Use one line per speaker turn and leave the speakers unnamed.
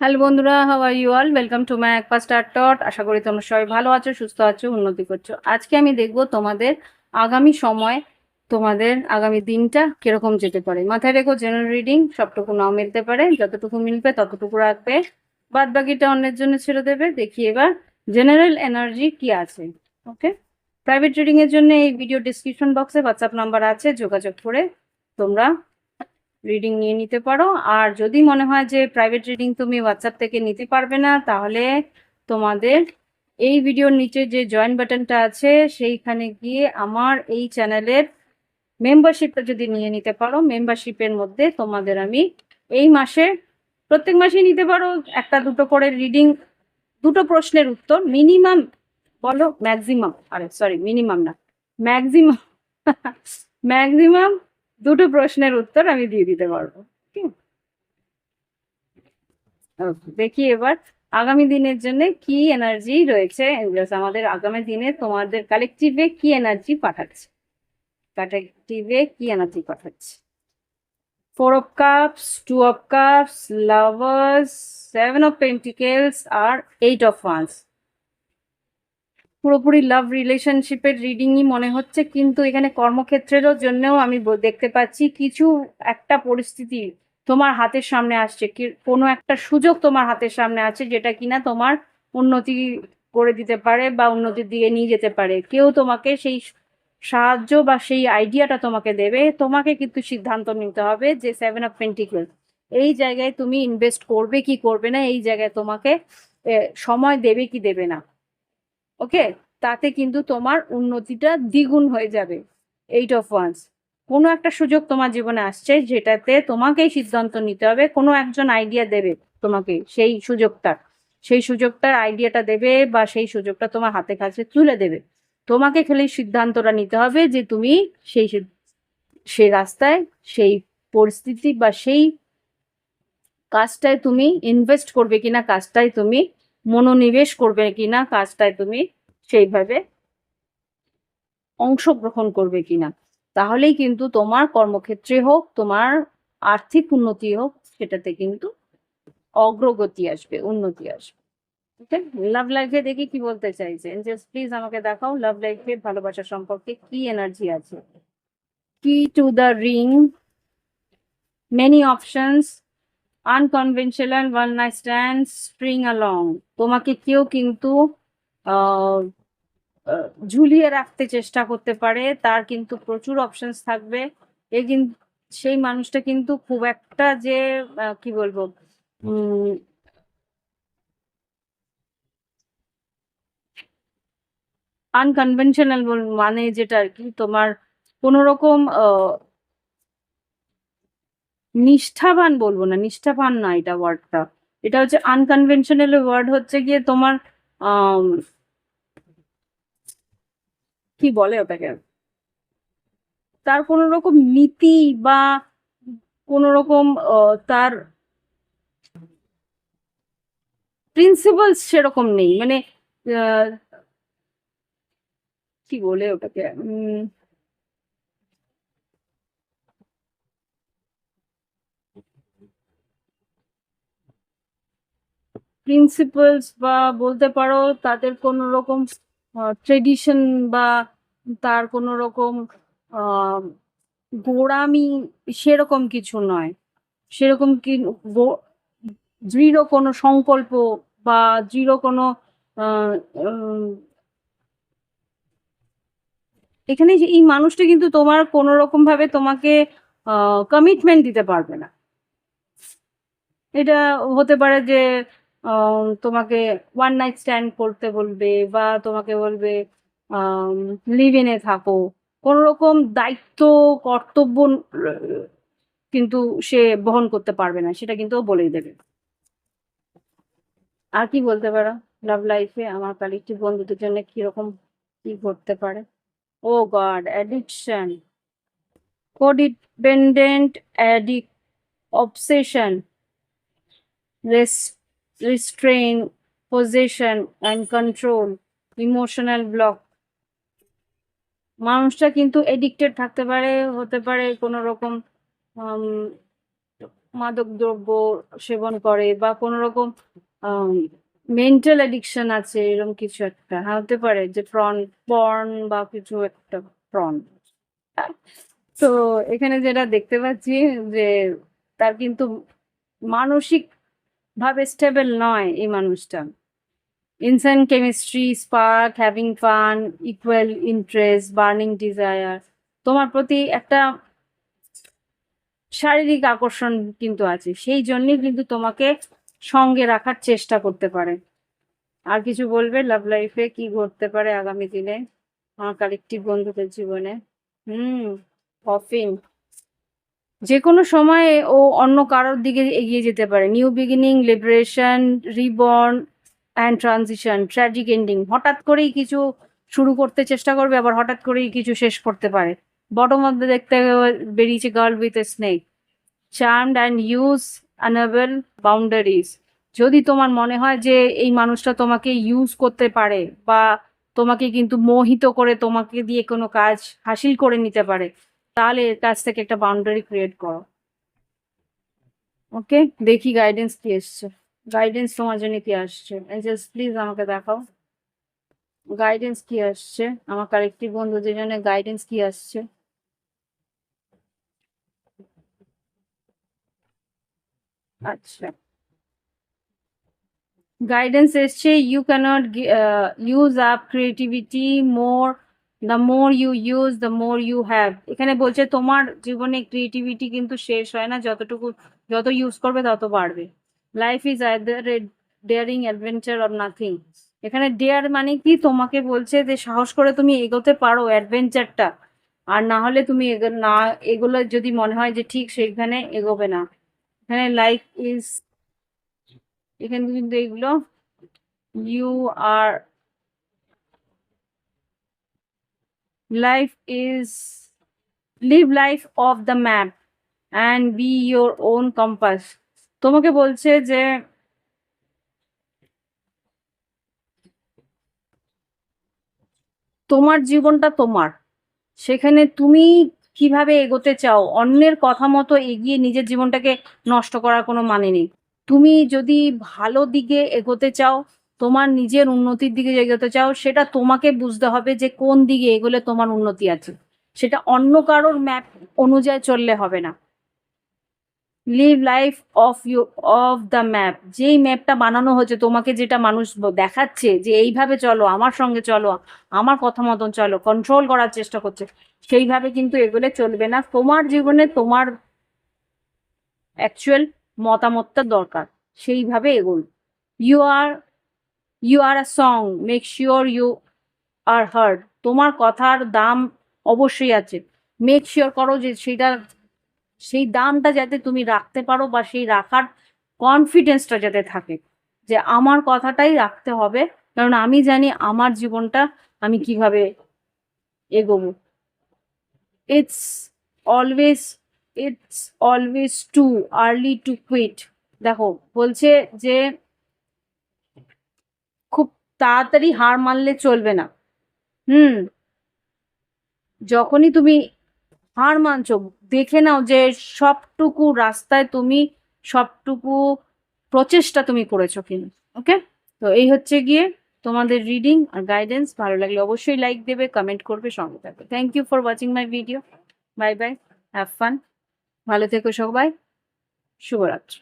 Hello বন্ধুরা, how are you all? Welcome to my একপা স্টার টট। আশা করি তোমরা সবাই ভালো আছো, সুস্থ আছো, উন্নতি করছো। আজকে আমি দেখব তোমাদের আগামী সময়, তোমাদের আগামী দিনটা কিরকম যেতে পারে। মাথায় রেখো, জেনারেল রিডিং সবটুকু নাও মিলতে পারে, যতটুকু মিলবে ততটুকু রাখবে, বাদ বাকিটা অন্যের জন্য ছেড়ে দেবে। দেখি এবার জেনারেল এনার্জি কি আছে। ওকে, প্রাইভেট রিডিং এর জন্য এই ভিডিও ডিসক্রিপশন বক্সে হোয়াটসঅ্যাপ নাম্বার আছে, যোগাযোগ করে তোমরা রিডিং নিয়ে নিতে পারো। আর যদি মনে হয় যে প্রাইভেট রিডিং তুমি হোয়াটসঅ্যাপ থেকে নিতে পারবে না, তাহলে তোমাদের এই ভিডিওর নিচে যে জয়েন বাটনটা আছে সেইখানে গিয়ে আমার এই চ্যানেলের মেম্বারশিপটা যদি নিয়ে নিতে পারো, মেম্বারশিপের মধ্যে তোমাদের আমি এই মাসে, প্রত্যেক মাসেই নিতে পারো, একটা দুটো করে রিডিং, দুটো প্রশ্নের উত্তর মিনিমাম, বলো ম্যাক্সিমাম, আরে সরি মিনিমাম না, ম্যাক্সিমাম ম্যাক্সিমাম দুটো প্রশ্নের উত্তর আমি দিয়ে দিতে পারবো। দেখি এবার আগামী দিনের জন্য কি এনার্জি রয়েছে, আমাদের আগামী দিনে তোমাদের কালেকটিভে কি এনার্জি পাঠাচ্ছে, কালেকটিভে কি এনার্জি পাঠাচ্ছে। 4 of Cups, 2 of Cups, Lovers, 7 of Pentacles R 8 of Wands। পুরোপুরি লাভ রিলেশনশিপের রিডিংই মনে হচ্ছে, কিন্তু এখানে কর্মক্ষেত্রেরও জন্যও আমি দেখতে পাচ্ছি কিছু একটা পরিস্থিতি তোমার হাতের সামনে আসছে, কোনো একটা সুযোগ তোমার হাতের সামনে আছে, যেটা কিনা তোমার উন্নতি করে দিতে পারে বা উন্নতির দিকে নিয়ে যেতে পারে। কেউ তোমাকে সেই সাহায্য বা সেই আইডিয়াটা তোমাকে দেবে, তোমাকে কিন্তু সিদ্ধান্ত নিতে হবে যে 7 of Pentacles এই জায়গায় তুমি ইনভেস্ট করবে কি করবে না, এই জায়গায় তোমাকে সময় দেবে কি দেবে না। ওকে, তাতে কিন্তু তোমার উন্নতিটা দ্বিগুণ হয়ে যাবে। 8 of Wands, কোনো একটা সুযোগ তোমার জীবনে আসছে, যেটাতে তোমাকেই সিদ্ধান্ত নিতে হবে। কোনো একজন আইডিয়া দেবে তোমাকে, সেই সুযোগটার আইডিয়াটা দেবে বা সেই সুযোগটা তোমার হাতে কাছে তুলে দেবে। তোমাকে খালি সিদ্ধান্তটা নিতে হবে যে তুমি সেই রাস্তায়, সেই পরিস্থিতি বা সেই কাজটায় তুমি ইনভেস্ট করবে কিনা, কাজটায় তুমি মনোনিবেশ করবে কিনা, কাজটায় তুমি সেইভাবে অংশগ্রহণ করবে কিনা। তাহলেই কিন্তু তোমার কর্মক্ষেত্রে হোক, তোমার আর্থিক উন্নতি হোক, সেটাতে কিন্তু অগ্রগতি আসবে, উন্নতি আসবে। ওকে, লাভ লাইফে দেখি কি বলতে চাইছে। এঞ্জেলস প্লিজ আমাকে দেখাও লাভ লাইফে ভালোবাসা সম্পর্কে কি এনার্জি আছে। কি to the ring, many options, unconventional, one night stand, string along. তোমাকে কেউ কিন্তু ঝুলিয়ে রাখতে চেষ্টা করতে পারে, তার কিন্তু প্রচুর অপশনস থাকবে। কিন্তু সেই মানুষটা কিন্তু খুব একটা যে কি বলবো, আনকনভেনশনাল মানে যেটা আর কি, তোমার কোনো রকম নিষ্ঠাবান বলবো না, নিষ্ঠাবান না এটা ওয়ার্ডটা, এটা হচ্ছে আনকনভেনশনাল ওয়ার্ড, হচ্ছে গিয়ে তোমার কি বলে ওটাকে, তার কোনো রকম নীতি বা কোনো রকম তার প্রিন্সিপালস সেরকম নেই, মানে কি বলে ওটাকে, প্রিন্সিপালস বা বলতে পারো তাদের কোনো রকম ট্রেডিশন বা তার কোনো রকম গোঁড়ামি সেরকম কিছু নয়। সেরকম কি দৃঢ় কোনো সংকল্প বা দৃঢ় কোনো এখানে এই মানুষটা কিন্তু তোমার কোনো রকম ভাবে তোমাকে কমিটমেন্ট দিতে পারবে না। এটা হতে পারে যে তোমাকে ওয়ান নাইট স্ট্যান্ড করতে বলবে বা তোমাকে বলবে লিভ ইনে থাকো, কোনো রকম দায়িত্ব কর্তব্য কিন্তু সে বহন করতে পারবে না, সেটা কিন্তু ও বলেই দেবে। আর কি বলতে পারো লাভ লাইফে আমার কালেক্টিভ বন্ধুদের জন্য কিরকম কি ঘটতে পারে? Oh God, addiction, codependent, addict, obsession, restraint, possession and control, emotional block. মানুষটা কিন্তু এডিক্টেড থাকতে পারে, হতে পারে কোনো রকম আম, মাদক দ্রব্য সেবন করে বা কোনো রকম মেন্টাল এডিকশন আছে, এরকম কিছু একটা হতে পারে, যে পর্ন বা কিছু একটা প্রন। তো এখানে যেটা দেখতে পাচ্ছি যে তার কিন্তু মানসিক ভাবে স্টেবল নয় এই মানুষটা। Insane chemistry, spark, having fun, equal interest, burning desire. তোমার প্রতি একটা শারীরিক আকর্ষণ কিন্তু আছে, সেই জন্যই কিন্তু তোমাকে সঙ্গে রাখার চেষ্টা করতে পারে। আর কিছু বলবে লাভ লাইফে কি ঘটতে পারে আগামী দিনে আমার কালেক্টিভ বন্ধুদের জীবনে? কফিন, যে কোনো সময়ে ও অন্য কারোর দিকে এগিয়ে যেতে পারে। New beginning, liberation, reborn and transition, tragic ending. হঠাৎ করেই কিছু শুরু করতে চেষ্টা করবে, আবার হঠাৎ করেই কিছু শেষ করতে পারে। বটম মধ্যে দেখতে বেরিয়েছে girl with a snake, charmed and use enable boundaries. যদি তোমার মনে হয় যে এই মানুষটা তোমাকে ইউজ করতে পারে বা তোমাকে কিন্তু মোহিত করে তোমাকে দিয়ে কোনো কাজ হাসিল করে নিতে পারে, তাহলে এর কাছ থেকে একটা বাউন্ডারি ক্রিয়েট করো। ওকে, দেখি গাইডেন্স কি এসছে। গাইডেন্স তোমার জন্য কি আসছে? এঞ্জেলস প্লিজ আমাকে দেখাও গাইডেন্স কি আসছে আমার কালেক্টিভ বন্ধুদের জন্য, গাইডেন্স কি আসছে? আচ্ছা, গাইডেন্স এসছে you can't use up creativity more, the more you use the more you have. এখানে বলছে তোমার জীবনে ক্রিয়েটিভিটি কিন্তু শেষ হয় না, যত ইউজ করবে তত বাড়বে। Life is either A daring adventure or nothing. এখানে ডেয়ার মানে কি, তোমাকে বলছে যে সাহস করে তুমি এগোতে পারো অ্যাডভেঞ্চারটা, আর না হলে তুমি না এগুলো যদি মনে হয় যে ঠিক সেখানে এগোবে না। এখানে লাইফ ইজ, এখানে কিন্তু এগুলো you are, life is, live life off the map and be your own compass. তোমাকে বলছে যে তোমার জীবনটা তোমার, সেখানে তুমি কিভাবে এগোতে চাও, অন্যের কথা মতো এগিয়ে নিজের জীবনটাকে নষ্ট করার কোনো মানে নেই। তুমি যদি ভালো দিকে এগোতে চাও, তোমার নিজের উন্নতির দিকে এগোতে চাও, সেটা তোমাকে বুঝতে হবে যে কোন দিকে এগোলে তোমার উন্নতি আছে। সেটা অন্য কারোর ম্যাপ অনুযায়ী চললে হবে না। Live life off you, off the map. যেই ম্যাপটা বানানো হচ্ছে তোমাকে, যেটা মানুষ দেখাচ্ছে যে এইভাবে চলো, আমার সঙ্গে চলো, আমার কথা মতন চলো, কন্ট্রোল করার চেষ্টা করছে, সেইভাবে কিন্তু এগুলো চলবে না। তোমার জীবনে তোমার অ্যাকচুয়াল মতামতটা দরকার, সেইভাবে এগোন। You are, you are a song, make sure you are heard. তোমার কথার দাম অবশ্যই আছে, মেক শিওর করো যে সেটা, সেই দামটা যাতে তুমি রাখতে পারো, বা সেই রাখার কনফিডেন্সটা যাতে থাকে যে আমার কথাটাই রাখতে হবে, কারণ আমি জানি আমার জীবনটা আমি কিভাবে এগোবো। It's always, it's always too early to quit. দেখো বলছে যে খুব তাড়াতাড়ি হার মানলে চলবে না। হুম, যখনই তুমি হার মানছো, দেখে নাও যে সবটুকু রাস্তায় তুমি, সবটুকু প্রচেষ্টা তুমি করেছো কিনা। ওকে, তো এই হচ্ছে গিয়ে তোমাদের রিডিং আর গাইডেন্স। ভালো লাগলে অবশ্যই লাইক দেবে, কমেন্ট করবে, সঙ্গে থাকবে। Thank you for watching my video. Bye bye, have fun, ভালো থেকো সবাই, শুভরাত্রি।